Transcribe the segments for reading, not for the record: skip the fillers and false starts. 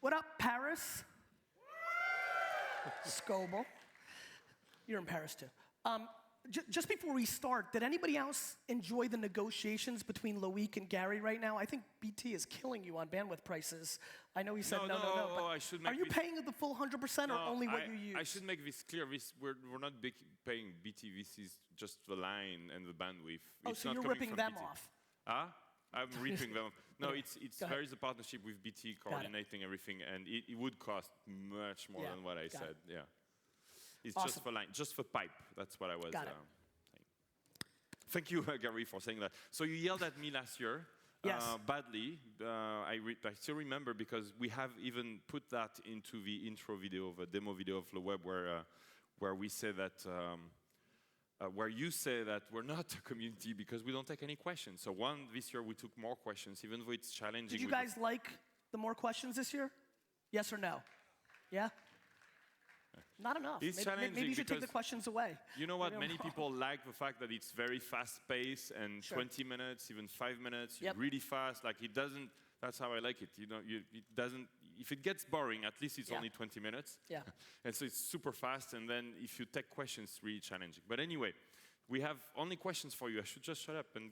What up, Paris? Scoble. You're in Paris, too. Just before we start, did anybody else enjoy the negotiations between Loic and Gary right now? I think BT is killing you on bandwidth prices. I know he said no. But I should make are you paying the full 100% or only what you use? I should make this clear. We're not paying BT. This is just the line and the bandwidth. Oh, it's so not you're coming ripping from them BT. off? I'm ripping them off. No, there is a partnership with BT coordinating everything, and it would cost much more than what I said. Yeah. It's awesome. just for line, just for pipe. That's what I was saying. Thank you, Gary, for saying that. So you yelled at me last year, badly. I still remember because we have even put that into the intro video, the demo video of LeWeb, where we say that, where you say that we're not a community because we don't take any questions. So this year we took more questions, even though it's challenging. Did you guys like the more questions this year? Yes or no? Yeah? Not enough. It's challenging. Maybe you should take the questions away. You know what? Many people like the fact that it's very fast-paced and 20 minutes, even 5 minutes, really fast. Like it doesn't. That's how I like it. You know, it doesn't. If it gets boring, at least it's only 20 minutes. Yeah. And so it's super fast. And then if you take questions, it's really challenging. But anyway, we have only questions for you. I should just shut up and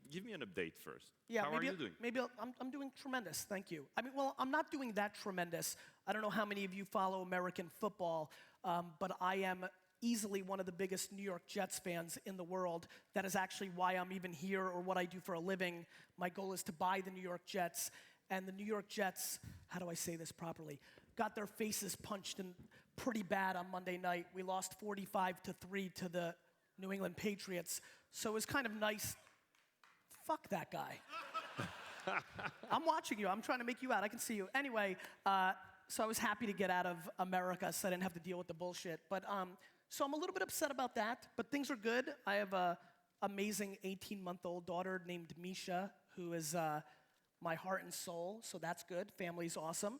give me an update first. Yeah, how are you doing? Maybe I'm doing tremendous, thank you. I mean, well, I'm not doing that tremendous. I don't know how many of you follow American football, but I am easily one of the biggest New York Jets fans in the world. That is actually why I'm even here or what I do for a living. My goal is to buy the New York Jets. And the New York Jets, how do I say this properly, got their faces punched in pretty bad on Monday night. We lost 45-3 to the New England Patriots, so it was kind of nice. Fuck that guy. I'm watching you. I'm trying to make you out. I can see you. Anyway, so I was happy to get out of America so I didn't have to deal with the bullshit. But so I'm a little bit upset about that, but things are good. I have an amazing 18-month-old daughter named Misha, who is my heart and soul, so that's good. Family's awesome.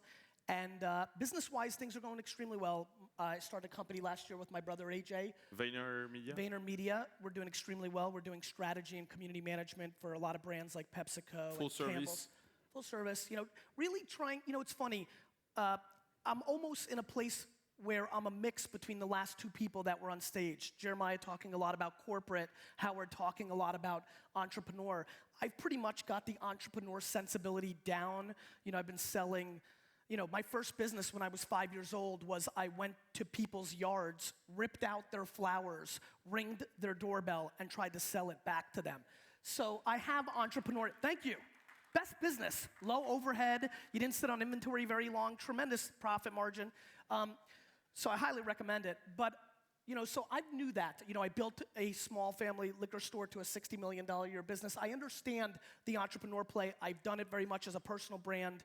And business-wise, things are going extremely well. I started a company last year with my brother, AJ. Vaynermedia? Vaynermedia. We're doing extremely well. We're doing strategy and community management for a lot of brands like PepsiCo Full and service. Campbell's. Full service. You know, really trying, you know, it's funny. I'm almost in a place where I'm a mix between the last two people that were on stage. Jeremiah talking a lot about corporate, Howard talking a lot about entrepreneur. I've pretty much got the entrepreneur sensibility down. You know, I've been selling. You know, my first business when I was 5 years old was I went to people's yards, ripped out their flowers, ringed their doorbell, and tried to sell it back to them. So I have entrepreneur, thank you. Best business, low overhead, you didn't sit on inventory very long, tremendous profit margin. So I highly recommend it. But, you know, so I knew that. You know, I built a small family liquor store to a $60 million a year business. I understand the entrepreneur play. I've done it very much as a personal brand,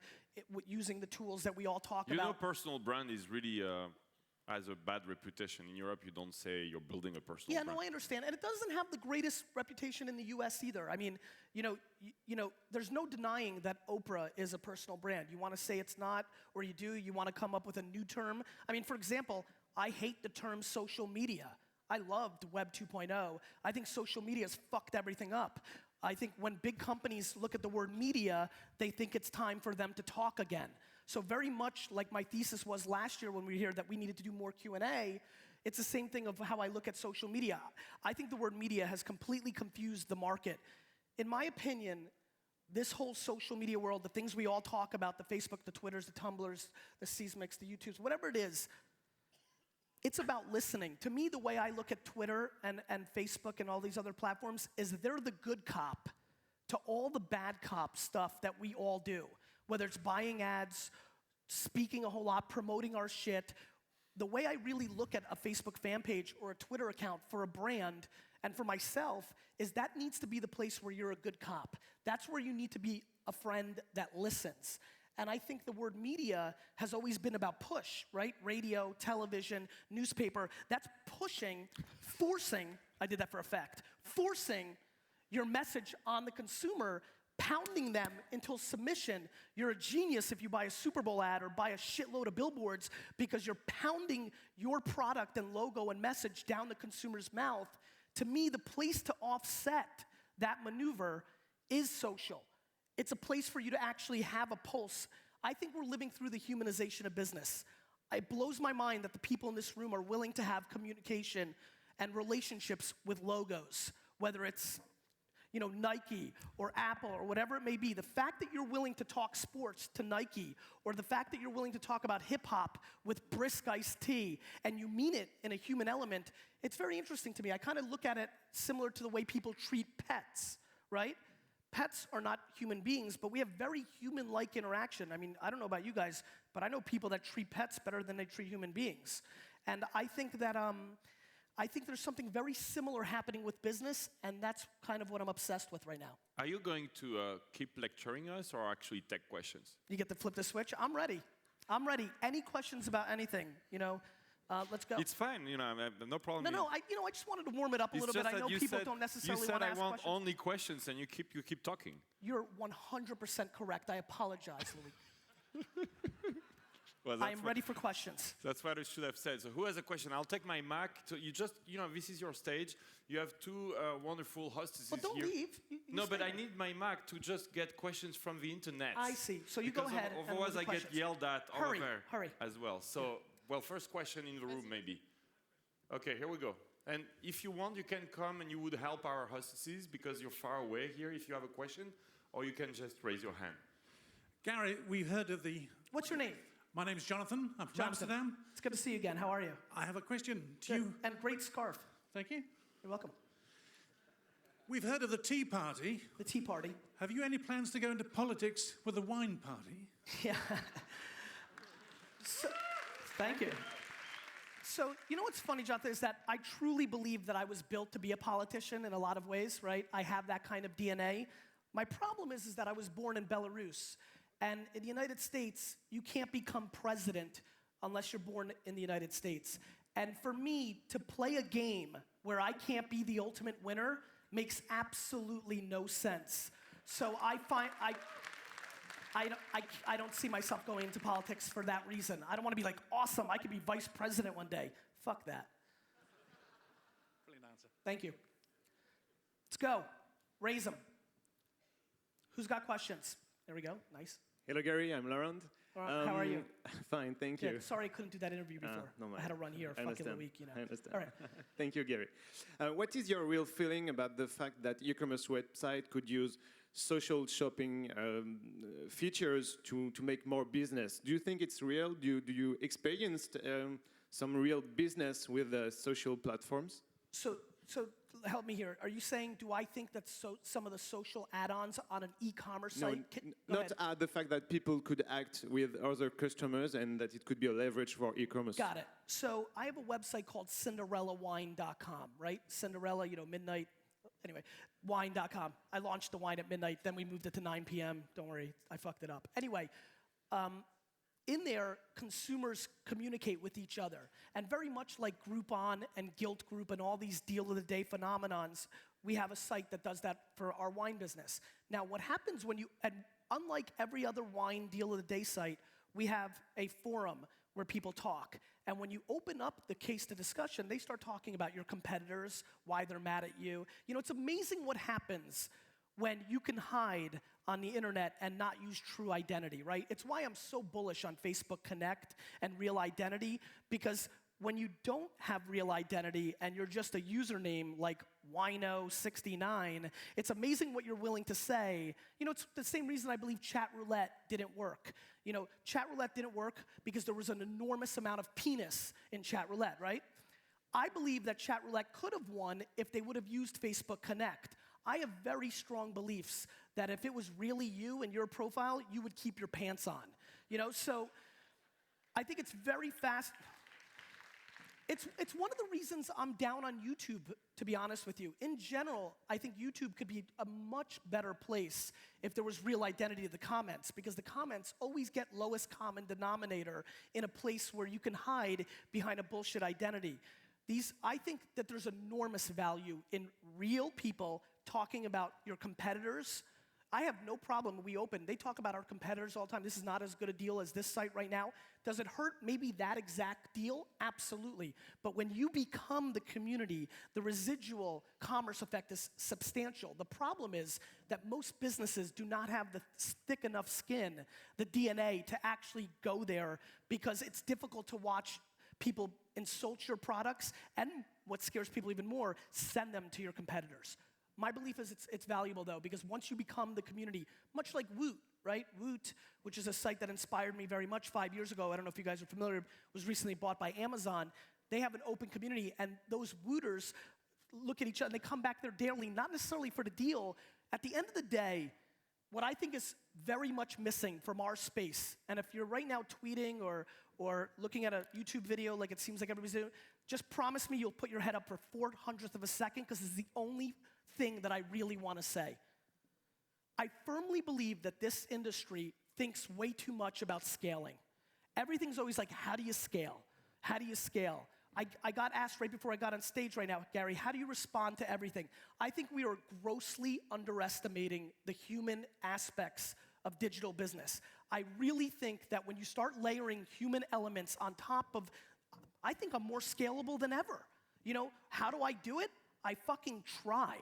using the tools that we all talk about. You know, personal brand is really has a bad reputation. In Europe, you don't say you're building a personal brand. Yeah, no, I understand. And it doesn't have the greatest reputation in the US either. I mean, you know, there's no denying that Oprah is a personal brand. You want to say it's not, or you do, you want to come up with a new term. I mean, for example, I hate the term social media. I loved Web 2.0. I think social media has fucked everything up. I think when big companies look at the word media, they think it's time for them to talk again. So very much like my thesis was last year when we heard that we needed to do more Q&A, it's the same thing of how I look at social media. I think the word media has completely confused the market. In my opinion, this whole social media world, the things we all talk about, the Facebook, the Twitters, the Tumblrs, the Seismics, the YouTubes, whatever it is, it's about listening. To me, the way I look at Twitter and Facebook and all these other platforms is they're the good cop to all the bad cop stuff that we all do. Whether it's buying ads, speaking a whole lot, promoting our shit. The way I really look at a Facebook fan page or a Twitter account for a brand and for myself is that needs to be the place where you're a good cop. That's where you need to be a friend that listens. And I think the word media has always been about push, right? Radio, television, newspaper. That's pushing, forcing, I did that for effect, forcing your message on the consumer, pounding them until submission. You're a genius if you buy a Super Bowl ad or buy a shitload of billboards because you're pounding your product and logo and message down the consumer's mouth. To me, the place to offset that maneuver is social. It's a place for you to actually have a pulse I think we're living through the humanization of business. It blows my mind that the people in this room are willing to have communication and relationships with logos, whether it's Nike or Apple or whatever it may be. The fact that you're willing to talk sports to Nike, or the fact that you're willing to talk about hip hop with brisk iced tea, and you mean it in a human element, it's very interesting to me. I kind of look at it similar to the way people treat pets, right? Pets are not human beings, but we have very human-like interaction. I mean, I don't know about you guys, but I know people that treat pets better than they treat human beings. And I think that I think there's something very similar happening with business, and that's kind of what I'm obsessed with right now. Are you going to keep lecturing us or actually take questions? You get to flip the switch? I'm ready. I'm ready. Any questions about anything, let's go. It's fine, I have no problem. No, I just wanted to warm it up a little bit. I know people don't necessarily want to ask questions. You said I want only questions, and you keep talking. You're 100% correct. I apologize, Louis. Well, I am ready for questions. That's what I should have said. So who has a question? I'll take my Mac. So you just, this is your stage. You have two wonderful hostesses here. Well, don't leave. No, but I need my Mac to just get questions from the internet. I see. So you go ahead. Otherwise, I get yelled at over Hurry. as well. So, well, first question in the room, maybe. Okay, here we go. And if you want, you can come and you would help our hostesses because you're far away here if you have a question, or you can just raise your hand. Gary, we've heard of the... What's your name? My name's Jonathan. I'm from Amsterdam. It's good to see you again. How are you? I have a question. And great scarf. Thank you. You're welcome. We've heard of the Tea Party. The Tea Party. Have you any plans to go into politics with the Wine Party? Yeah. Thank you. So, what's funny, Jonathan, is that I truly believe that I was built to be a politician in a lot of ways, right? I have that kind of DNA. My problem is that I was born in Belarus. And in the United States, you can't become president unless you're born in the United States. And for me to play a game where I can't be the ultimate winner makes absolutely no sense. So I don't see myself going into politics for that reason. I don't want to be like, awesome, I could be vice president one day. Fuck that. Brilliant answer. Thank you. Let's go. Raise them. Who's got questions? There we go. Nice. Hello, Gary. I'm Laurent. How are you? Fine, thank you. Sorry I couldn't do that interview before. No, I had to run here fucking a week, I understand. All right. Thank you, Gary. What is your real feeling about the fact that e-commerce website could use social shopping features to make more business? Do you think it's real? Do you experience some real business with social platforms? So help me here. Are you saying, do I think that some of the social add-ons on an e-commerce site? Not the fact that people could act with other customers and that it could be a leverage for e-commerce. Got it. So I have a website called CinderellaWine.com, right? Cinderella, midnight. Anyway, wine.com. I launched the wine at midnight, then we moved it to 9 p.m. Don't worry, I fucked it up. Anyway, in there, consumers communicate with each other. And very much like Groupon and Guilt Group and all these deal-of-the-day phenomenons, we have a site that does that for our wine business. Now, what happens when and unlike every other wine deal-of-the-day site, we have a forum where people talk. And when you open up the case to discussion, they start talking about your competitors, why they're mad at you. It's amazing what happens when you can hide on the internet and not use true identity, right? It's why I'm so bullish on Facebook Connect and real identity, because when you don't have real identity and you're just a username like Wino69, it's amazing what you're willing to say. It's the same reason I believe chat roulette didn't work. Chat roulette didn't work because there was an enormous amount of penis in chat roulette, right? I believe that chat roulette could have won if they would have used Facebook Connect. I have very strong beliefs that if it was really you and your profile, you would keep your pants on. So I think it's very fast. It's one of the reasons I'm down on YouTube, to be honest with you. In general, I think YouTube could be a much better place if there was real identity in the comments, because the comments always get lowest common denominator in a place where you can hide behind a bullshit identity. I think that there's enormous value in real people talking about your competitors. I have no problem when we open. They talk about our competitors all the time. This is not as good a deal as this site right now. Does it hurt maybe that exact deal? Absolutely. But when you become the community, the residual commerce effect is substantial. The problem is that most businesses do not have the thick enough skin, the DNA, to actually go there because it's difficult to watch people insult your products, and what scares people even more, send them to your competitors. My belief is it's valuable though, because once you become the community, much like Woot, right? Woot, which is a site that inspired me very much 5 years ago, I don't know if you guys are familiar, was recently bought by Amazon. They have an open community, and those Wooters look at each other and they come back there daily, not necessarily for the deal. At the end of the day, what I think is very much missing from our space, and if you're right now tweeting or looking at a YouTube video like it seems like everybody's doing, just promise me you'll put your head up for 4/100th of a second, because it's the only thing that I really want to say. I firmly believe that this industry thinks way too much about scaling. Everything's always like, how do you scale? How do you scale? I got asked right before I got on stage right now, Gary, how do you respond to everything? I think we are grossly underestimating the human aspects of digital business. I really think that when you start layering human elements on top of, I think I'm more scalable than ever. You know, how do I do it? I fucking try.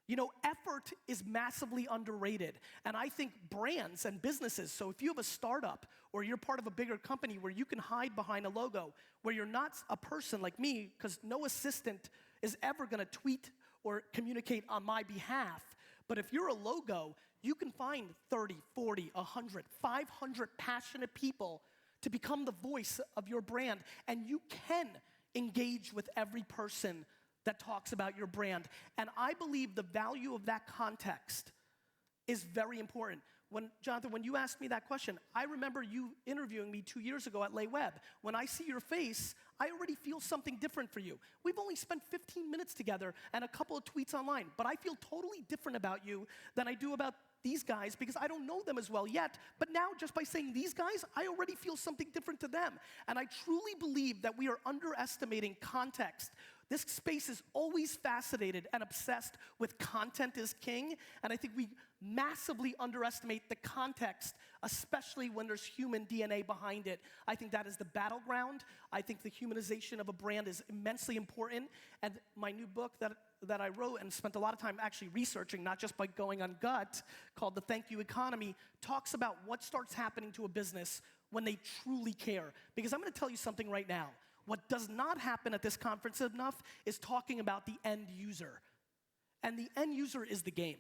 You know, effort is massively underrated. And I think brands and businesses, so if you have a startup or you're part of a bigger company where you can hide behind a logo, where you're not a person like me, because no assistant is ever gonna tweet or communicate on my behalf. But if you're a logo, you can find 30, 40, 100, 500 passionate people to become the voice of your brand. And you can engage with every person that talks about your brand. And I believe the value of that context is very important. Jonathan, when you asked me that question, I remember you interviewing me 2 years ago at LeWeb. When I see your face, I already feel something different for you. We've only spent 15 minutes together and a couple of tweets online, but I feel totally different about you than I do about these guys, because I don't know them as well yet. But now, just by saying these guys, I already feel something different to them. And I truly believe that we are underestimating context. This space is always fascinated and obsessed with content is king, and I think we massively underestimate the context, especially when there's human DNA behind it. I think that is the battleground. I think the humanization of a brand is immensely important, and my new book that I wrote and spent a lot of time actually researching, not just by going on gut, called The Thank You Economy, talks about what starts happening to a business when they truly care. Because I'm gonna tell you something right now. What does not happen at this conference enough is talking about the end user. And the end user is the game.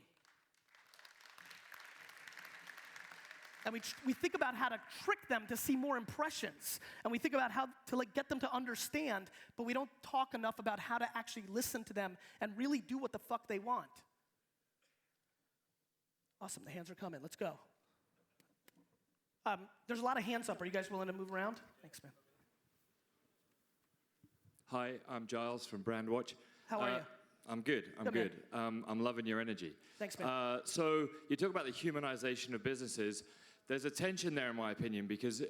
And we think about how to trick them to see more impressions. And we think about how to get them to understand, but we don't talk enough about how to actually listen to them and really do what the fuck they want. Awesome, the hands are coming, let's go. There's a lot of hands up. Are you guys willing to move around? Thanks, man. Hi, I'm Giles from Brandwatch. How are you? I'm good, I'm good. I'm loving your energy. Thanks, man. So you talk about the humanization of businesses. There's a tension there, in my opinion, because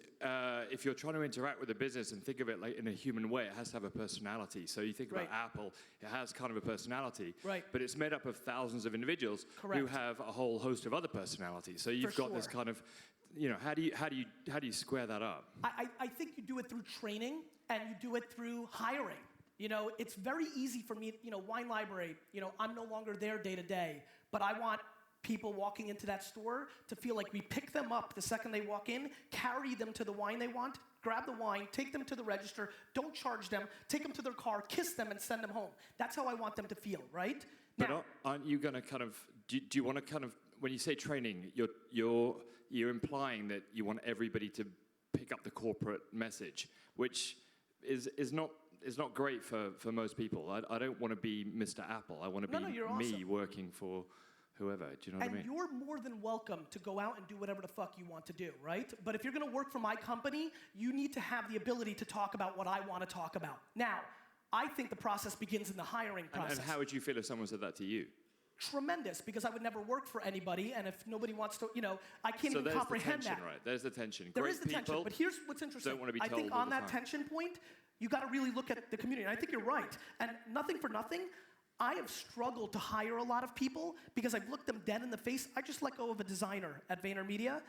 if you're trying to interact with a business and think of it like in a human way, it has to have a personality. So you think about Apple, it has kind of a personality, but it's made up of thousands of individuals who have a whole host of other personalities. So you've got this kind of, you know, how do you square that up? I think you do it through training, and you do it through hiring. You know, it's very easy for me, you know, Wine Library, you know, I'm no longer there day to day, but I want people walking into that store to feel like we pick them up the second they walk in, carry them to the wine they want, grab the wine, take them to the register, don't charge them, take them to their car, kiss them, and send them home. That's how I want them to feel, right? But now, aren't you going to kind of, do you want to kind of, when you say training, you're implying that you want everybody to pick up the corporate message, which is not great for most people. I don't want to be Mr. Apple. I want to be me working for whoever. Do you know what I mean? And you're more than welcome to go out and do whatever the fuck you want to do, right? But if you're going to work for my company, you need to have the ability to talk about what I want to talk about. Now, I think the process begins in the hiring process. And how would you feel if someone said that to you? Tremendous, because I would never work for anybody, and if nobody wants to, you know, I can't even comprehend that. Right? There's the tension. There is the tension, but here's what's interesting. Don't want to be told I think on that tension point, you got to really look at the community, and I think you're right. And nothing for nothing, I have struggled to hire a lot of people because I've looked them dead in the face. I just let go of a designer at VaynerMedia,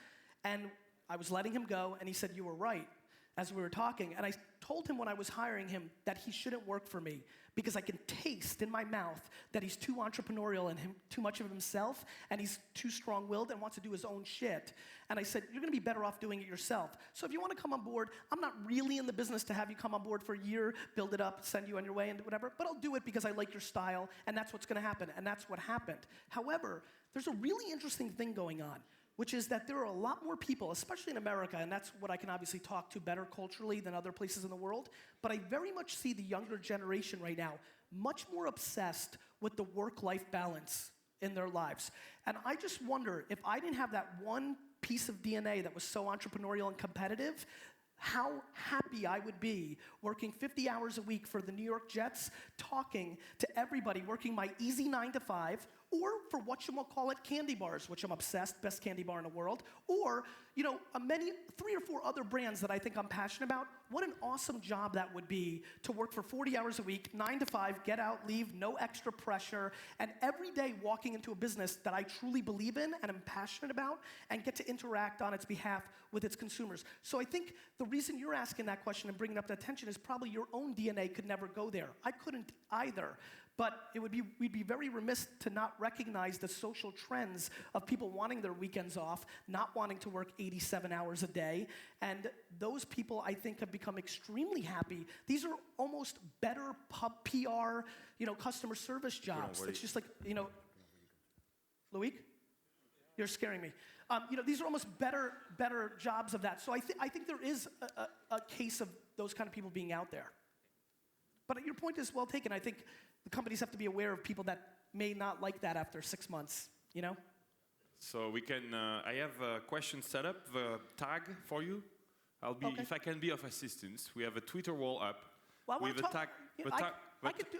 and I was letting him go, and he said, you were right, as we were talking. And I told him when I was hiring him that he shouldn't work for me because I can taste in my mouth that he's too entrepreneurial and too much of himself, and he's too strong-willed and wants to do his own shit. And I said, you're gonna be better off doing it yourself. So if you wanna come on board, I'm not really in the business to have you come on board for a year, build it up, send you on your way and whatever, but I'll do it because I like your style, and that's what's gonna happen, and that's what happened. However, there's a really interesting thing going on, which is that there are a lot more people, especially in America, and that's what I can obviously talk to better culturally than other places in the world, but I very much see the younger generation right now much more obsessed with the work-life balance in their lives. And I just wonder, if I didn't have that one piece of DNA that was so entrepreneurial and competitive, how happy I would be working 50 hours a week for the New York Jets, talking to everybody, working my easy 9 to 5, or for whatchamacallit candy bars, which I'm obsessed, best candy bar in the world, or, you know, 3 or 4 other brands that I think I'm passionate about. What an awesome job that would be to work for 40 hours a week, 9 to 5, get out, leave, no extra pressure, and every day walking into a business that I truly believe in and am passionate about, and get to interact on its behalf with its consumers. So I think the reason you're asking that question and bringing up that attention is probably your own DNA could never go there. I couldn't either. But we'd be very remiss to not recognize the social trends of people wanting their weekends off, not wanting to work 87 hours a day. And those people, I think, have become extremely happy. These are almost better PR, you know, customer service jobs. It's just like, you know, Loic? You're scaring me. You know, these are almost better jobs of that. So I think there is a case of those kind of people being out there. But your point is well taken. I think the companies have to be aware of people that may not like that after 6 months, you know? So we can, I have a question set up, the tag for you. I'll be, okay. If I can be of assistance, we have a Twitter wall up. Well, with a tag.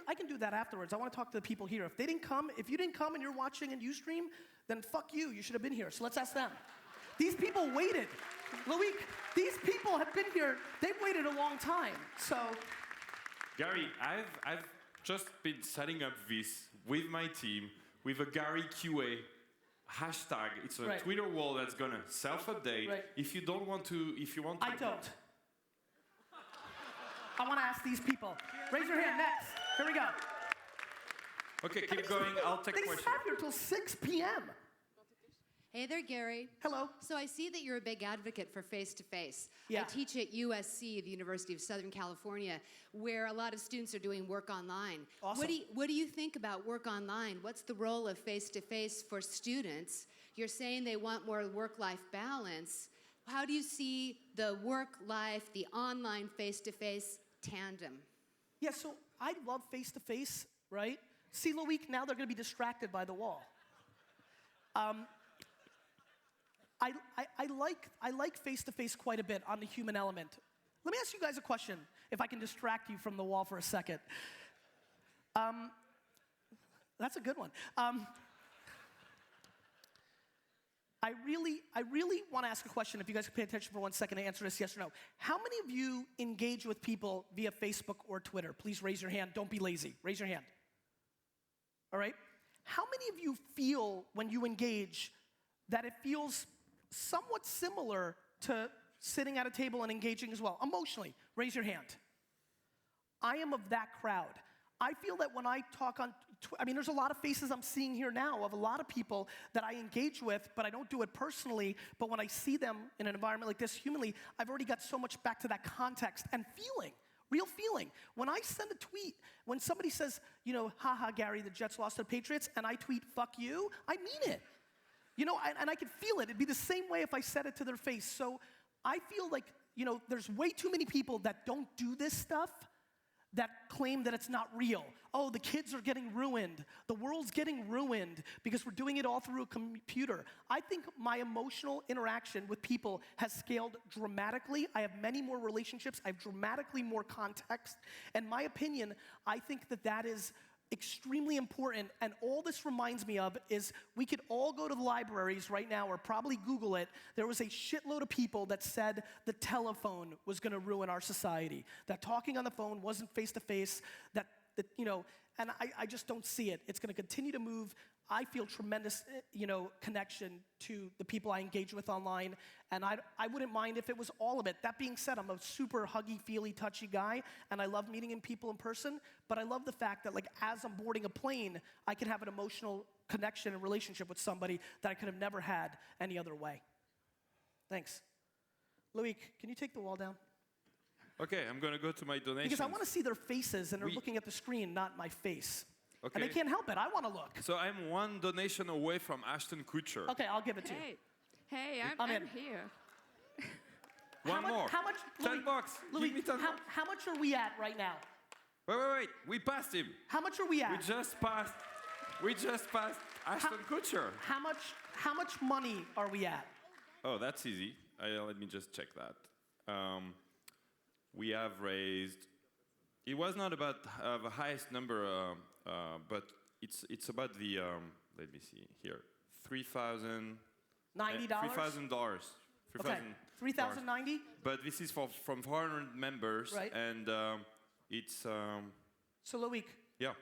I can do that afterwards. I want to talk to the people here. If you didn't come and you're watching and you stream, then fuck you. You should have been here. So let's ask them. These people waited. Loic, these people have been here. They've waited a long time. So. Gary, I've just been setting up this with my team with a Gary QA hashtag. It's a right. Twitter wall that's gonna self-update. Right. If you want to. I don't. I want to ask these people. Raise your hand next. Here we go. Okay, keep going. I'll take questions. They sat here till 6 p.m. Hey there, Gary. Hello. So I see that you're a big advocate for face-to-face. Yeah. I teach at USC, the University of Southern California, where a lot of students are doing work online. Awesome. What do you think about work online? What's the role of face-to-face for students? You're saying they want more work-life balance. How do you see the work-life, the online face-to-face tandem? Yeah, so I love face-to-face, right? See, Loic, now they're going to be distracted by the wall. I like face-to-face quite a bit on the human element. Let me ask you guys a question, if I can distract you from the wall for a second. That's a good one. I really want to ask a question, if you guys could pay attention for 1 second to answer this yes or no. How many of you engage with people via Facebook or Twitter? Please raise your hand. Don't be lazy. Raise your hand. All right? How many of you feel when you engage that it feels somewhat similar to sitting at a table and engaging as well? Emotionally, raise your hand. I am of that crowd. I feel that when I talk on, there's a lot of faces I'm seeing here now of a lot of people that I engage with, but I don't do it personally. But when I see them in an environment like this humanly, I've already got so much back to that context and feeling, real feeling. When I send a tweet, when somebody says, you know, haha, Gary, the Jets lost to the Patriots, and I tweet, fuck you, I mean it. You know, and I could feel it. It'd be the same way if I said it to their face. So I feel like, you know, there's way too many people that don't do this stuff that claim that it's not real. Oh, the kids are getting ruined. The world's getting ruined because we're doing it all through a computer. I think my emotional interaction with people has scaled dramatically. I have many more relationships. I have dramatically more context. And my opinion, I think that that is extremely important, and all this reminds me of is we could all go to the libraries right now or probably Google it. There was a shitload of people that said the telephone was going to ruin our society, that talking on the phone wasn't face-to-face, that you know, And I just don't see it. It's going to continue to move. I feel tremendous, connection to the people I engage with online, and I wouldn't mind if it was all of it. That being said, I'm a super huggy, feely, touchy guy, and I love meeting people in person, but I love the fact that, like, as I'm boarding a plane, I can have an emotional connection and relationship with somebody that I could have never had any other way. Thanks. Loic, can you take the wall down? Okay, I'm going to go to my donations. Because I want to see their faces, and they're looking at the screen, not my face. Okay. And they can't help it. I want to look. So I'm one donation away from Ashton Kutcher. Okay, I'll give it to you. Hey, I'm here. One more. How much? $10. Louis, Give me 10 bucks. how much are we at right now? Wait. We passed him. How much are we at? We just passed Ashton Kutcher. How much money are we at? Oh, that's easy. Let me just check that. We have raised. It was not about the highest number, but it's about the. Let me see here. $3,000. $90. $3,000. Okay. $3,090. But this is from 400 members, right? And it's. So Loic. Yeah.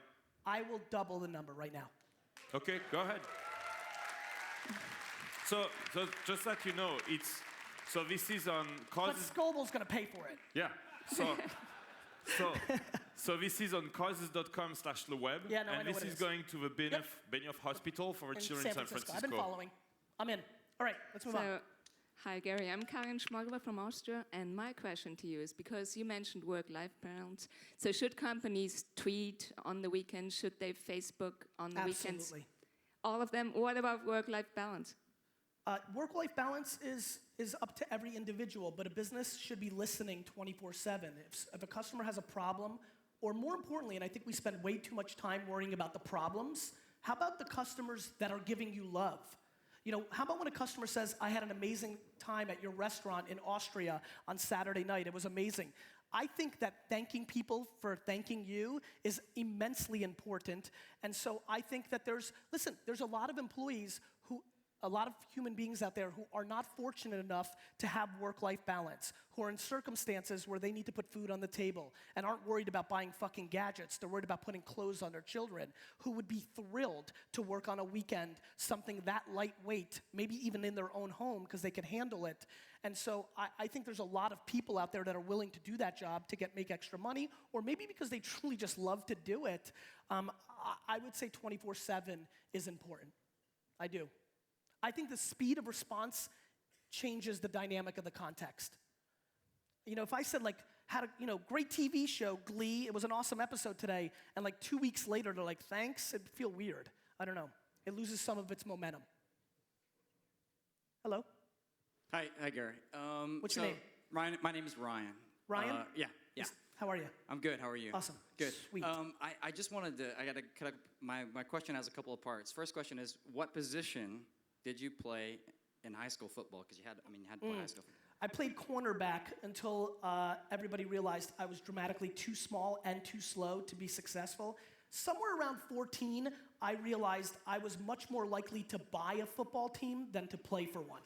I will double the number right now. Okay, go ahead. So just that you know, this is on causes. But Scoble's going to pay for it. Yeah. So this is on causes.com/LeWeb, Yeah, no, I and know this what it is is. going to the Benioff Hospital for children in San Francisco. I've been following. I'm in. All right, let's move on. Hi, Gary. I'm Karin Schmogler from Austria, and my question to you is, because you mentioned work-life balance, so should companies tweet on the weekend? Should they Facebook on the weekends? Absolutely. All of them? What about work-life balance? Work-life balance is up to every individual, but a business should be listening 24/7. If a customer has a problem, or more importantly, and I think we spend way too much time worrying about the problems, how about the customers that are giving you love? How about when a customer says, I had an amazing time at your restaurant in Austria on Saturday night, it was amazing. I think that thanking people for thanking you is immensely important, and so I think that there's a lot of employees a lot of human beings out there who are not fortunate enough to have work-life balance, who are in circumstances where they need to put food on the table and aren't worried about buying fucking gadgets. They're worried about putting clothes on their children, who would be thrilled to work on a weekend, something that lightweight, maybe even in their own home because they can handle it. And so I think there's a lot of people out there that are willing to do that job to make extra money, or maybe because they truly just love to do it. I would say 24/7 is important. I do. I think the speed of response changes the dynamic of the context. If I said, had a great TV show, Glee, it was an awesome episode today, and 2 weeks later they're like, thanks, it'd feel weird. I don't know. It loses some of its momentum. Hello? Hi, Gary. What's your name? Ryan, my name is Ryan. Ryan? Yeah. How are you? I'm good. How are you? Awesome. Good. Sweet. I just wanted to. I got to cut up. My question has a couple of parts. First question is, what position did you play in high school football? Because you had to play high school football. I played cornerback until everybody realized I was dramatically too small and too slow to be successful. Somewhere around 14, I realized I was much more likely to buy a football team than to play for one.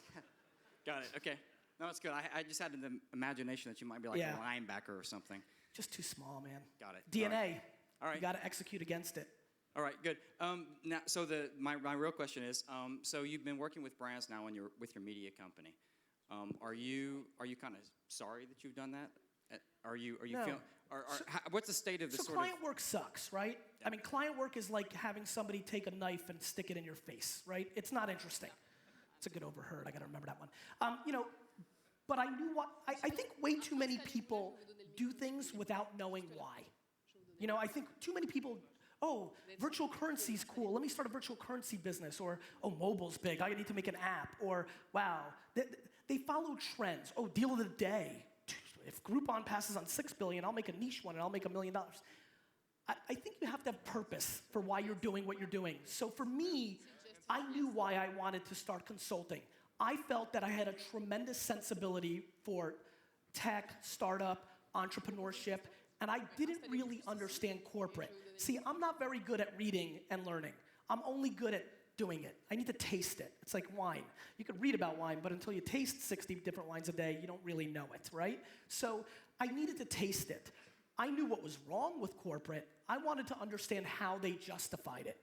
Got it. Okay. No, it's good. I just had the imagination that you might be like a linebacker or something. Just too small, man. Got it. DNA. All right. You got to execute against it. All right, good. Now, so my real question is, so you've been working with brands now with your media company. Are you kind of sorry that you've done that? Are you No. feeling? What's the state of the So client work sucks, right? I mean, client work is like having somebody take a knife and stick it in your face, right? It's not interesting. It's a good overheard. I got to remember that one. But I knew what. I think way too many people do things without knowing why. I think too many people. Oh, virtual currency's cool. Let me start a virtual currency business. Or, oh, mobile's big. I need to make an app. Or, wow. They follow trends. Oh, deal of the day. If Groupon passes on $6 billion, I'll make a niche one and I'll make $1 million. I think you have to have purpose for why you're doing what you're doing. So for me, I knew why I wanted to start consulting. I felt that I had a tremendous sensibility for tech, startup, entrepreneurship, and I didn't really understand corporate. See, I'm not very good at reading and learning. I'm only good at doing it. I need to taste it. It's like wine. You can read about wine, but until you taste 60 different wines a day, you don't really know it, right? So I needed to taste it. I knew what was wrong with corporate. I wanted to understand how they justified it.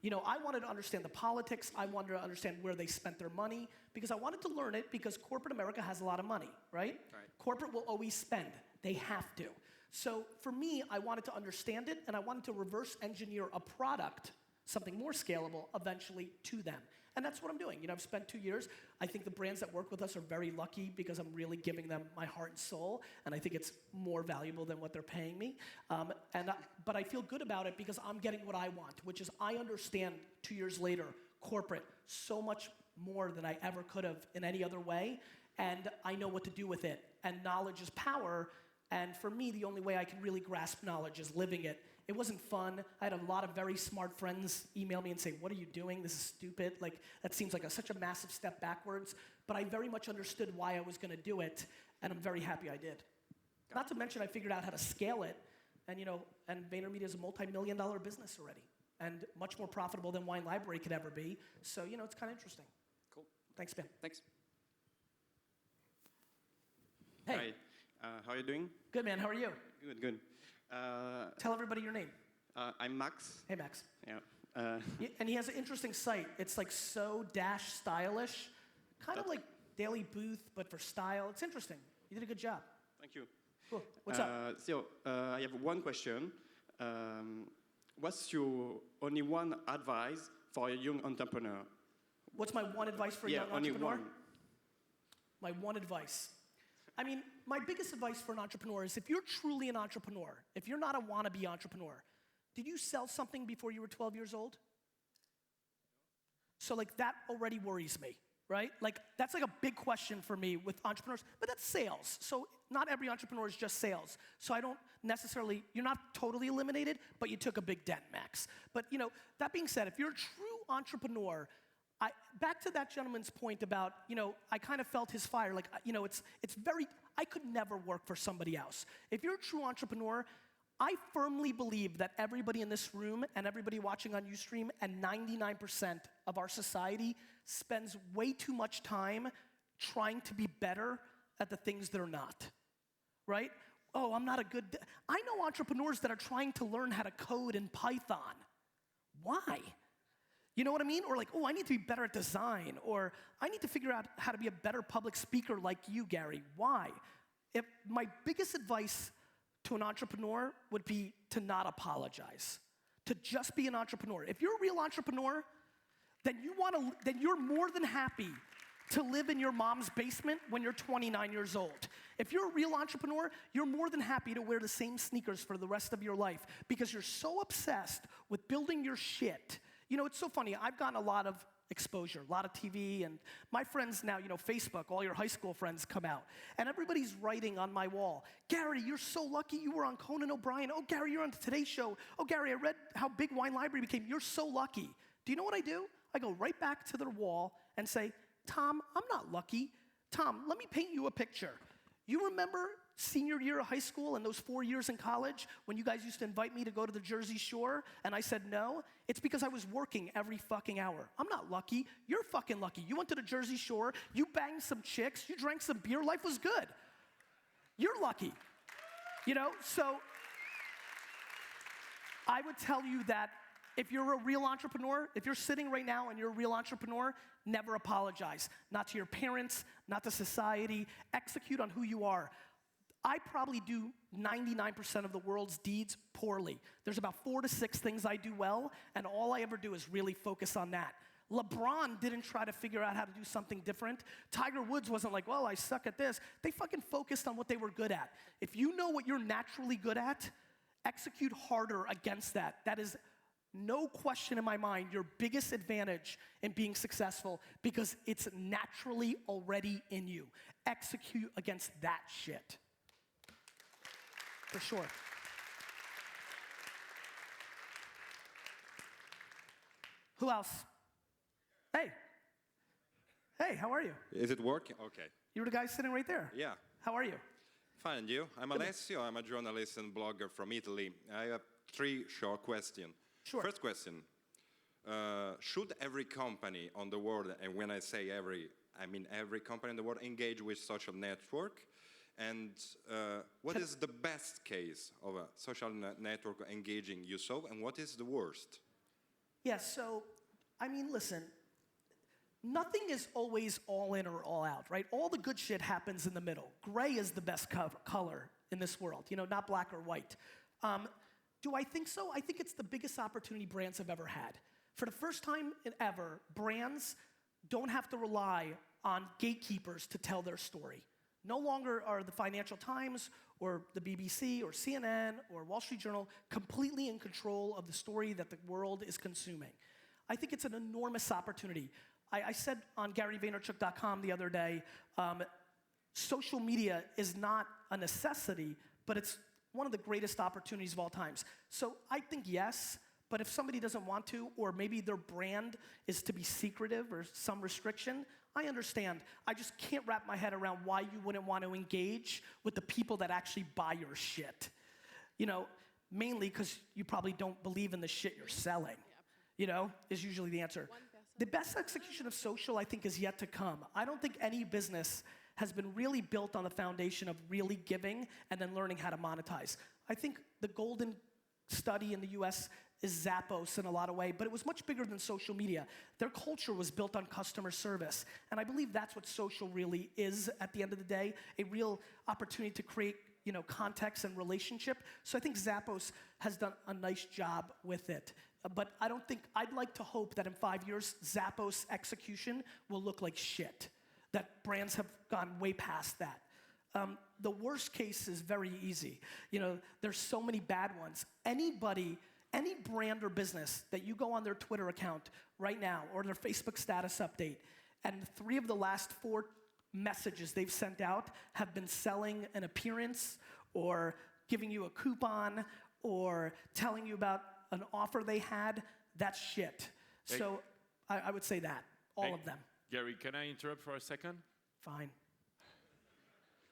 You know, I wanted to understand the politics. I wanted to understand where they spent their money because I wanted to learn it because corporate America has a lot of money, right? Corporate will always spend. They have to. So for me, I wanted to understand it and I wanted to reverse engineer a product, something more scalable, eventually to them. And that's what I'm doing. You know, I've spent 2 years. I think the brands that work with us are very lucky because I'm really giving them my heart and soul, and I think it's more valuable than what they're paying me. But I feel good about it because I'm getting what I want, which is I understand 2 years later, corporate, so much more than I ever could have in any other way, and I know what to do with it. And knowledge is power, and for me, the only way I can really grasp knowledge is living it. It wasn't fun. I had a lot of very smart friends email me and say, what are you doing? This is stupid. Like, that seems like such a massive step backwards. But I very much understood why I was going to do it, and I'm very happy I did. Not to mention I figured out how to scale it, and you know, and VaynerMedia is a multi-million-dollar business already, and much more profitable than Wine Library could ever be. So, you know, it's kind of interesting. Cool. Thanks, Ben. Thanks. Hey. Hi. How are you doing? Good, man. How are you? Good, good. Tell everybody your name. I'm Max. Hey, Max. Yeah. And he has an interesting site. It's like so dash stylish, kind of like Daily Booth, but for style. It's interesting. You did a good job. Thank you. Cool. What's up? So, I have one question. What's your only one advice for a young entrepreneur? What's my one advice for a young only entrepreneur? one. My one advice. I mean, my biggest advice for an entrepreneur is if you're truly an entrepreneur, if you're not a wannabe entrepreneur, did you sell something before you were 12 years old? So like that already worries me, right? Like that's like a big question for me with entrepreneurs, but that's sales. So not every entrepreneur is just sales. So I don't necessarily, you're not totally eliminated, but you took a big dent, Max. But you know, that being said, if you're a true entrepreneur, back to that gentleman's point about, you know, I kind of felt his fire. Like, you know, it's very, I could never work for somebody else. If you're a true entrepreneur, I firmly believe that everybody in this room and everybody watching on Ustream and 99% of our society spends way too much time trying to be better at the things they're not, right? Oh, I'm not a good, I know entrepreneurs that are trying to learn how to code in Python. Why? You know what I mean? Or like, oh, I need to be better at design, or I need to figure out how to be a better public speaker like you, Gary. Why? If my biggest advice to an entrepreneur would be to not apologize, to just be an entrepreneur. If you're a real entrepreneur, then you're more than happy to live in your mom's basement when you're 29 years old. If you're a real entrepreneur, you're more than happy to wear the same sneakers for the rest of your life because you're so obsessed with building your shit. You know, it's so funny. I've gotten a lot of exposure, a lot of TV, and my friends now, you know, Facebook, all your high school friends come out, and everybody's writing on my wall, Gary, you're so lucky you were on Conan O'Brien. Oh, Gary, you're on the Today Show. Oh, Gary, I read how big Wine Library became. You're so lucky. Do you know what I do? I go right back to their wall and say, Tom, I'm not lucky. Tom, let me paint you a picture. You remember senior year of high school and those 4 years in college when you guys used to invite me to go to the Jersey Shore and I said no? It's because I was working every fucking hour. I'm not lucky. You're fucking lucky. You went to the Jersey Shore, you banged some chicks, you drank some beer, life was good. You're lucky. You know, so I would tell you that if you're a real entrepreneur, if you're sitting right now and you're a real entrepreneur, never apologize. Not to your parents, not to society. Execute on who you are. I probably do 99% of the world's deeds poorly. There's about 4 to 6 things I do well, and all I ever do is really focus on that. LeBron didn't try to figure out how to do something different. Tiger Woods wasn't like, well, I suck at this. They fucking focused on what they were good at. If you know what you're naturally good at, execute harder against that. That is no question in my mind your biggest advantage in being successful because it's naturally already in you. Execute against that shit. For sure. Who else? Hey. Hey, how are you? Is it working? Okay. You were the guy sitting right there. Yeah. How are you? Fine, and you? I'm Alessio. I'm a journalist and blogger from Italy. I have 3 short questions. Sure. First question. Should every company on the world, and when I say every, I mean every company in the world, engage with social network? And what is the best case of a social network engaging you saw, and what is the worst? Yeah, so, I mean, listen, nothing is always all in or all out, right? All the good shit happens in the middle. Gray is the best color in this world, you know, not black or white. Do I think so? I think it's the biggest opportunity brands have ever had. For the first time ever, brands don't have to rely on gatekeepers to tell their story. No longer are the Financial Times or the BBC or CNN or Wall Street Journal completely in control of the story that the world is consuming. I think it's an enormous opportunity. I said on GaryVaynerchuk.com the other day, social media is not a necessity, but it's one of the greatest opportunities of all times. So I think yes, but if somebody doesn't want to, or maybe their brand is to be secretive or some restriction, I understand. I just can't wrap my head around why you wouldn't want to engage with the people that actually buy your shit. You know, mainly because you probably don't believe in the shit you're selling. You know, is usually the answer. The best execution of social, I think, is yet to come. I don't think any business has been really built on the foundation of really giving and then learning how to monetize. I think the golden study in the US is Zappos in a lot of ways, but it was much bigger than social media. Their culture was built on customer service, and I believe that's what social really is at the end of the day, a real opportunity to create, you know, context and relationship. So I think Zappos has done a nice job with it. But I don't think, I'd like to hope that in 5 years, Zappos execution will look like shit. That brands have gone way past that. The worst case is very easy. You know, there's so many bad ones. Anybody, any brand or business that you go on their Twitter account right now or their Facebook status update, and 3 of the last 4 messages they've sent out have been selling an appearance or giving you a coupon or telling you about an offer they had, that's shit. Hey. So I would say that, all of them. Gary, can I interrupt for a second? Fine.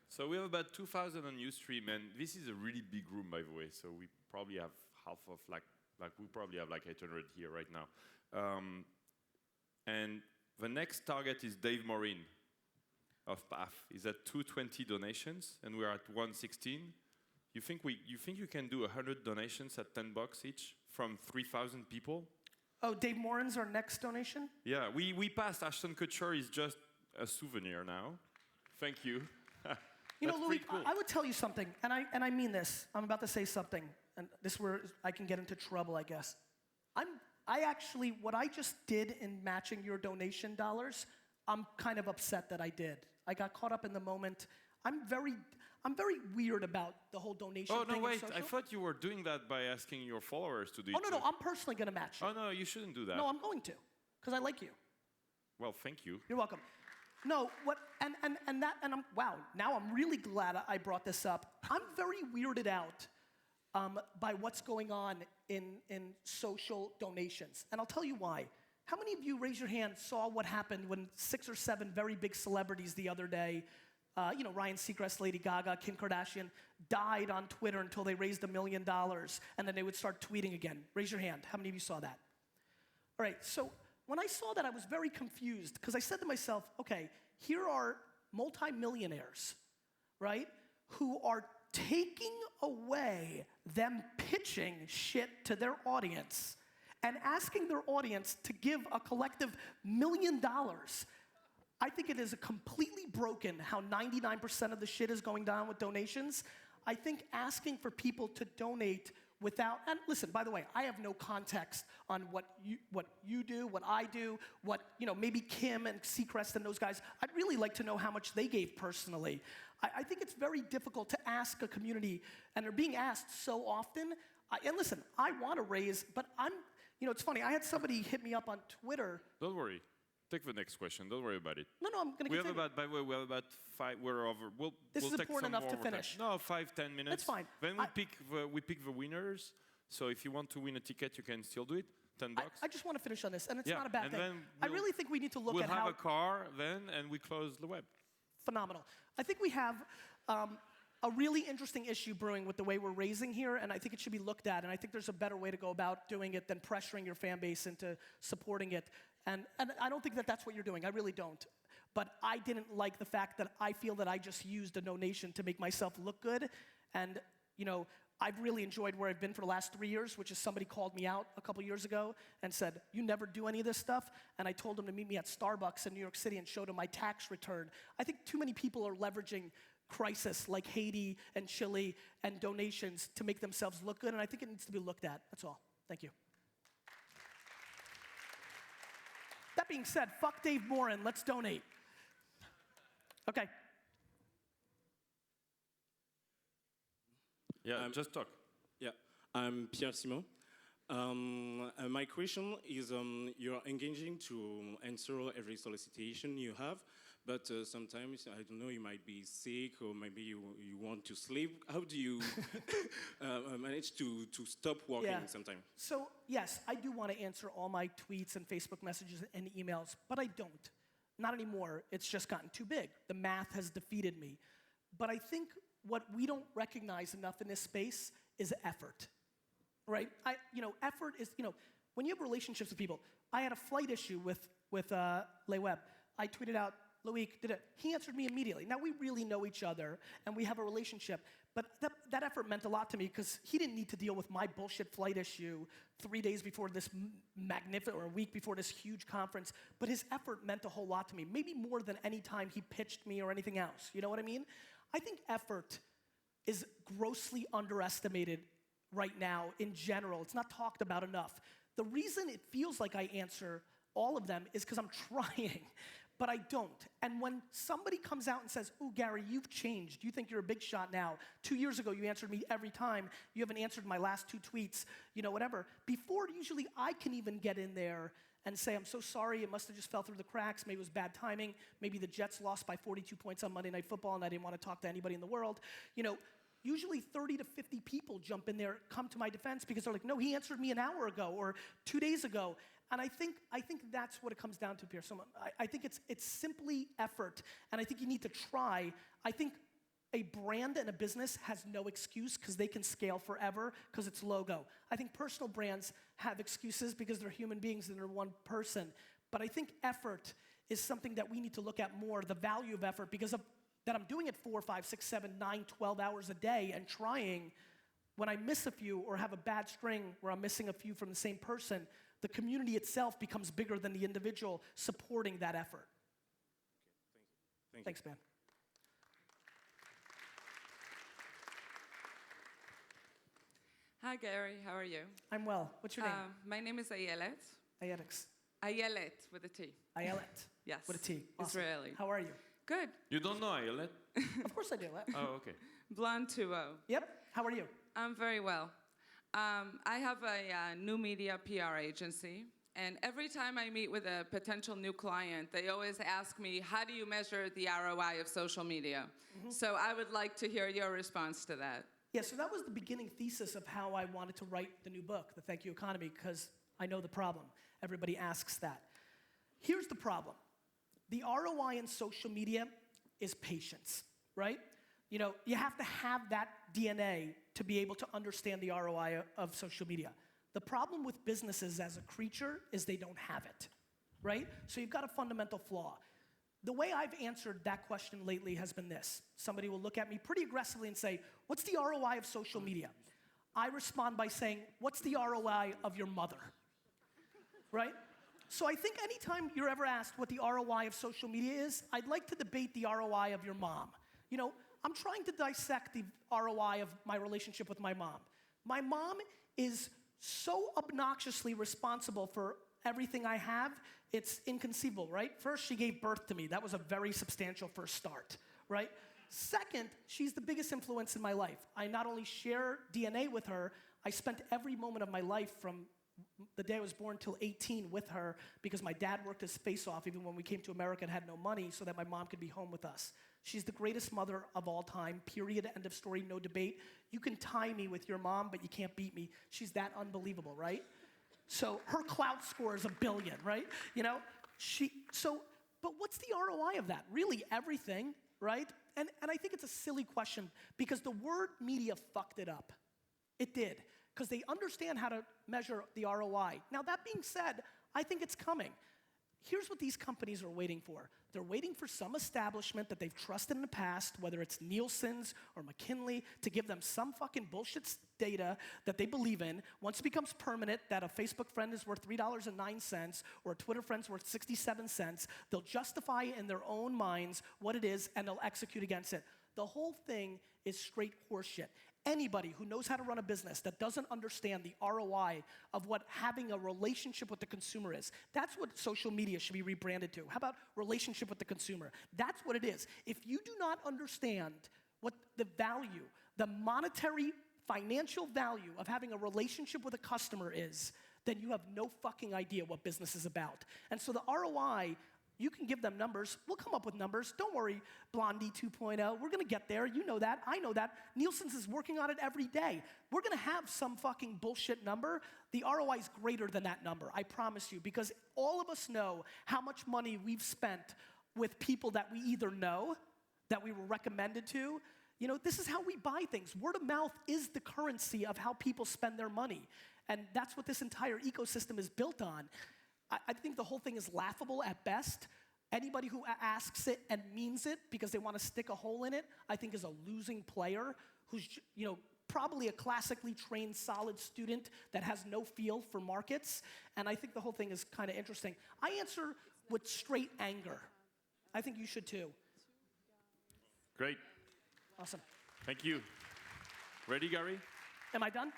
So we have about 2,000 on Ustream, and this is a really big room, by the way. So we probably have half of we probably have like 800 here right now. And the next target is Dave Morin of PAF. He's at 220 donations, and we're at 116. You think you can do 100 donations at $10 each from 3,000 people? Oh, Dave Morin's our next donation? Yeah, we passed. Ashton Kutcher is just a souvenir now. Thank you. You know, Loic, cool. I would tell you something, and I mean this. I'm about to say something, and this is where I can get into trouble, I guess. I actually, what I just did in matching your donation dollars, I'm kind of upset that I did. I got caught up in the moment. I'm very weird about the whole donation thing. Oh, no, wait. I thought you were doing that by asking your followers to do it. Oh, no, I'm personally going to match you. Oh, no, you shouldn't do that. No, I'm going to, because I like you. Well, thank you. You're welcome. No, wow, now I'm really glad I brought this up. I'm very weirded out by what's going on in social donations. And I'll tell you why. How many of you, raise your hand, saw what happened when 6 or 7 very big celebrities the other day, you know, Ryan Seacrest, Lady Gaga, Kim Kardashian, died on Twitter until they raised $1 million, and then they would start tweeting again? Raise your hand. How many of you saw that? All right, so when I saw that, I was very confused, because I said to myself, okay, here are multimillionaires, right, who are taking away them pitching shit to their audience and asking their audience to give a collective $1 million. I think it is completely broken how 99% of the shit is going down with donations. I think asking for people to donate without, and listen, by the way, I have no context on what you do, what I do, what, you know, maybe Kim and Seacrest and those guys. I'd really like to know how much they gave personally. I think it's very difficult to ask a community, and they're being asked so often. And listen, I want to raise, but you know, it's funny, I had somebody hit me up on Twitter. Don't worry. Take the next question. Don't worry about it. No, I'm going to continue. By the way, we have about 5, we're over. This is take important some enough to more finish. No, 5-10 minutes. That's fine. Then we pick the winners. So if you want to win a ticket, you can still do it. $10. I just want to finish on this, and it's yeah, not a bad thing. I really think we need to look at how... We'll have a car then, and we close LeWeb. Phenomenal. I think we have a really interesting issue brewing with the way we're raising here, and I think it should be looked at, and I think there's a better way to go about doing it than pressuring your fan base into supporting it. And I don't think that that's what you're doing. I really don't. but I didn't like the fact that I feel that I just used a donation to make myself look good. And, you know, I've really enjoyed where I've been for the last 3 years, which is somebody called me out a couple years ago and said, you never do any of this stuff. And I told him to meet me at Starbucks in New York City and showed him my tax return. I think too many people are leveraging crisis like Haiti and Chile and donations to make themselves look good. And I think it needs to be looked at. That's all. Thank you. That being said, fuck Dave Morin. Let's donate. Okay. Yeah, just talk. Yeah, I'm Pierre Simon. My question is, you're engaging to answer every solicitation you have, but sometimes, I don't know, you might be sick or maybe you want to sleep. How do you manage to stop working sometimes? So, yes, I do want to answer all my tweets and Facebook messages and emails, but I don't. Not anymore. It's just gotten too big. The math has defeated me. But I think what we don't recognize enough in this space is effort, right? Effort is, when you have relationships with people, I had a flight issue with LeWeb. I tweeted out, Loic did it. He answered me immediately. Now, we really know each other, and we have a relationship, but that effort meant a lot to me because he didn't need to deal with my bullshit flight issue 3 days before this magnificent, or a week before this huge conference, but his effort meant a whole lot to me, maybe more than any time he pitched me or anything else. You know what I mean? I think effort is grossly underestimated right now in general. It's not talked about enough. The reason it feels like I answer all of them is because I'm trying, but I don't. And when somebody comes out and says, ooh, Gary, you've changed. You think you're a big shot now. 2 years ago, you answered me every time. You haven't answered my last 2 tweets, whatever. Before, usually I can even get in there and say, I'm so sorry, it must have just fell through the cracks, maybe it was bad timing, maybe the Jets lost by 42 points on Monday Night Football and I didn't want to talk to anybody in the world. Usually 30 to 50 people jump in there, come to my defense because they're like, no, he answered me an hour ago or 2 days ago. And I think that's what it comes down to, Pierre. So I think it's simply effort, and I think you need to try. I think a brand and a business has no excuse because they can scale forever because it's logo. I think personal brands have excuses because they're human beings and they're one person. But I think effort is something that we need to look at more, the value of effort, because that I'm doing it 4, 5, 6, 7, 9, 12 hours a day and trying. When I miss a few or have a bad string where I'm missing a few from the same person, the community itself becomes bigger than the individual supporting that effort. Okay, thank you. Thanks, man. Hi, Gary. How are you? I'm well. What's your name? My name is Ayelet. Ayelet. Ayelet with a T. Ayelet. Yes. With a T. Awesome. Israeli. How are you? Good. You don't know Ayelet? Of course I do. Oh, okay. Blonde 2-0. Yep. How are you? I'm very well. I have a new media PR agency, and every time I meet with a potential new client, they always ask me, how do you measure the ROI of social media? Mm-hmm. So I would like to hear your response to that. Yeah, so that was the beginning thesis of how I wanted to write the new book, The Thank You Economy, because I know the problem. Everybody asks that. Here's the problem. The ROI in social media is patience, right? You have to have that DNA to be able to understand the ROI of social media. The problem with businesses as a creature is they don't have it, right? So you've got a fundamental flaw. The way I've answered that question lately has been this. Somebody will look at me pretty aggressively and say, what's the ROI of social media? I respond by saying, what's the ROI of your mother, right? So I think anytime you're ever asked what the ROI of social media is, I'd like to debate the ROI of your mom. I'm trying to dissect the ROI of my relationship with my mom. My mom is so obnoxiously responsible for everything I have, it's inconceivable, right? First, she gave birth to me. That was a very substantial first start, right? Second, she's the biggest influence in my life. I not only share DNA with her, I spent every moment of my life from the day I was born till 18 with her because my dad worked his face off even when we came to America and had no money so that my mom could be home with us. She's the greatest mother of all time, period, end of story, no debate. You can tie me with your mom, but you can't beat me. She's that unbelievable, right? So her clout score is 1 billion, right? But what's the ROI of that? Really everything, right? And I think it's a silly question because the word media fucked it up. It did, because they understand how to measure the ROI. Now that being said, I think it's coming. Here's what these companies are waiting for. They're waiting for some establishment that they've trusted in the past, whether it's Nielsen's or McKinley, to give them some fucking bullshit data that they believe in. Once it becomes permanent, that a Facebook friend is worth $3.09 or a Twitter friend's worth 67 cents, they'll justify in their own minds what it is and they'll execute against it. The whole thing is straight horseshit. Anybody who knows how to run a business that doesn't understand the ROI of what having a relationship with the consumer is, that's what social media should be rebranded to. How about relationship with the consumer? That's what it is. If you do not understand what the value, the monetary financial value of having a relationship with a customer is, then you have no fucking idea what business is about. And so the ROI, you can give them numbers. We'll come up with numbers. Don't worry, Blondie 2.0. We're going to get there. You know that. I know that. Nielsen's is working on it every day. We're going to have some fucking bullshit number. The ROI is greater than that number, I promise you, because all of us know how much money we've spent with people that we either know, that we were recommended to. You know, this is how we buy things. Word of mouth is the currency of how people spend their money. And that's what this entire ecosystem is built on. I think the whole thing is laughable at best. Anybody who asks it and means it because they want to stick a hole in it, I think is a losing player who's, you know, probably a classically trained, solid student that has no feel for markets. And I think the whole thing is kind of interesting. I answer with straight anger. I think you should too. Great. Awesome. Thank you. Ready, Gary? Am I done?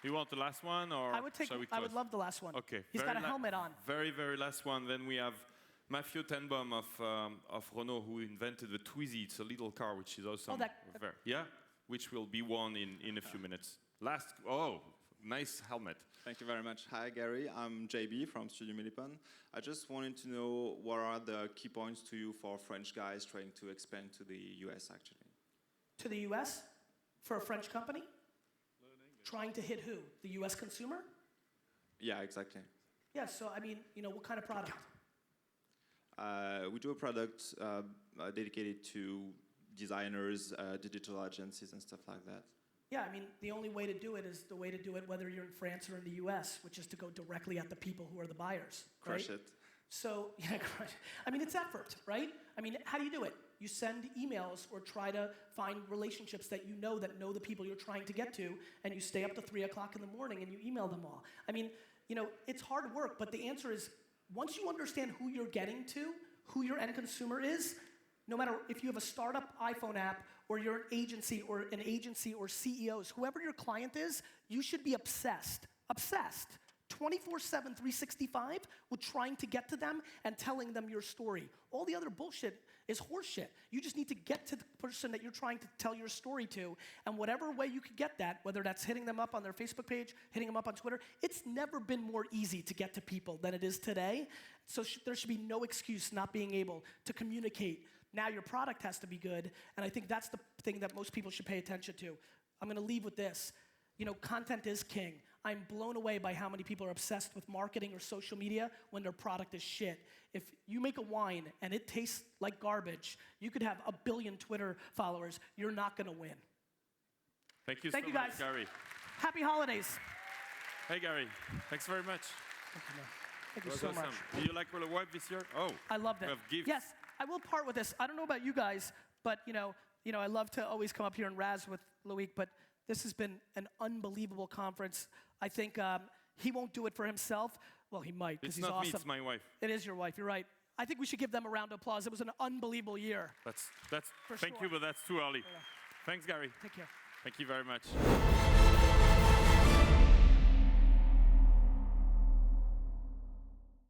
You want the last one, or I would love the last one. Okay. He's got a helmet on. Very, very last one. Then we have Matthew Tenbaum of Renault, who invented the Twizy. It's a little car, which is awesome. Yeah, which will be won in a few minutes. Nice helmet. Thank you very much. Hi, Gary. I'm JB from Studio Millipon. I just wanted to know what are the key points to you for French guys trying to expand to the US, actually. To the US? For a French company? Trying to hit who? The US consumer? Yeah, exactly. Yeah, so I mean, you know, what kind of product? We do a product dedicated to designers, digital agencies, and stuff like that. Yeah, I mean, the only way to do it is the way to do it whether you're in France or in the US, which is to go directly at the people who are the buyers, right? CrushIT. So, yeah, I mean, it's effort, right? I mean, how do you do it? You send emails or try to find relationships that you know the people you're trying to get to, and you stay up to 3 o'clock in the morning and you email them all. I mean, you know, it's hard work, but the answer is once you understand who you're getting to, who your end consumer is, no matter if you have a startup iPhone app or you're an agency or CEOs, whoever your client is, you should be obsessed 24/7, 365 with trying to get to them and telling them your story. All the other bullshit is horseshit. You just need to get to the person that you're trying to tell your story to, and whatever way you could get that, whether that's hitting them up on their Facebook page, hitting them up on Twitter, it's never been more easy to get to people than it is today. So there should be no excuse not being able to communicate. Now your product has to be good, and I think that's the thing that most people should pay attention to. I'm gonna leave with this. You know, content is king. I'm blown away by how many people are obsessed with marketing or social media when their product is shit. If you make a wine and it tastes like garbage, you could have 1 billion Twitter followers. You're not going to win. Thank you Thank so you much, guys. Gary. Happy holidays. Hey, Gary. Thanks very much. Thank you, man. Thank you so much. Do you like LeWeb this year? Oh, I loved it. We have gifts. Yes, I will part with this. I don't know about you guys, but you know, I love to always come up here and razz with Loic, but this has been an unbelievable conference. I think he won't do it for himself. Well, he might, because he's awesome. It's not me, it's my wife. It is your wife, you're right. I think we should give them a round of applause. It was an unbelievable year. Thank you, but that's too early. Thanks, Gary. Take care. Thank you very much.